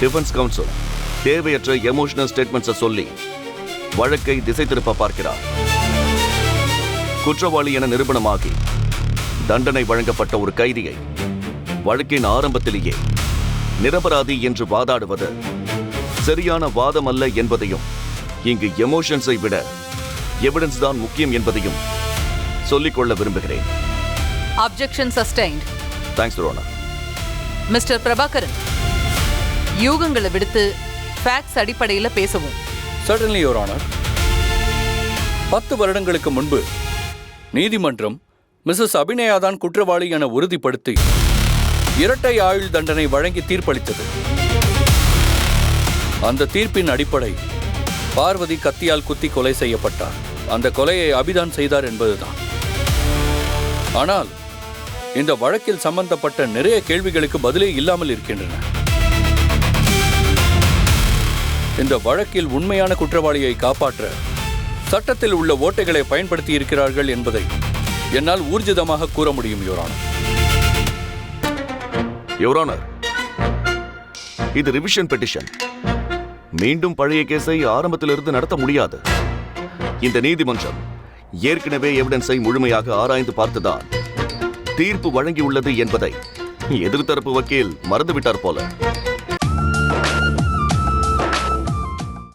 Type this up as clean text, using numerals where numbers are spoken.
Defence council தேவையற்ற emotional ஸ்டேட்மெண்ட்ஸை சொல்லி வழக்கை திசை திருப்ப பார்க்கிறார். குற்றவாளி என நிரூபணமாகி தண்டனை வழங்கப்பட்ட ஒரு கைதியை வழக்கின் ஆரம்பத்திலேயே நிரபராதி என்று வாதாடுவது சரியான வாதம் அல்ல என்பதையும், இங்கு எமோஷன்ஸை விட எவிடன்ஸ் தான் முக்கியம் என்பதையும் சொல்லிக்கொள்ள விரும்புகிறேன். Objection sustained. Thanks Rona. Mister Prabhakaran, யூகங்களை விடுத்து ஃபேக்ட்ஸ் அடிப்படையில் பேசவும். Certainly your honour. 10 வருடங்களுக்கு முன்பு நீதிமன்றம் மிஸ்ஸஸ் அபிநயா தான் குற்றவாளி என உறுதிப்படுத்தி இரட்டை ஆயுள் தண்டனை வழங்கி தீர்ப்பளித்தது. அந்த தீர்ப்பின் அடிப்படை பார்வதி கத்தியால் குத்தி கொலை செய்யப்பட்டார். அந்த கொலையை அபிதான் செய்தார் என்பதுதான். ஆனால் இந்த வழக்கில் சம்பந்தப்பட்ட நிறைய கேள்விகளுக்கு பதிலே இல்லாமல் இருக்கின்றன. இந்த வழக்கில் உண்மையான குற்றவாளியை காப்பாற்ற சட்டத்தில் உள்ள ஓட்டைகளை பயன்படுத்தி இருக்கிறார்கள் என்பதை என்னால் ஊர்ஜிதமாக கூற முடியும் யுவரானர். யுவரானர், இது ரிவிஷன் பெட்டிஷன். மீண்டும் பழைய கேஸை ஆரம்பத்திலிருந்து நடத்த முடியாது. இந்த நீதிமன்றம் ஏற்கனவே எவிடன்ஸை முழுமையாக ஆராய்ந்து பார்த்துதான் தீர்ப்பு வழங்கியுள்ளது என்பதை எதிர்த்தரப்பு வக்கீல் மறந்துவிட்டார் போல.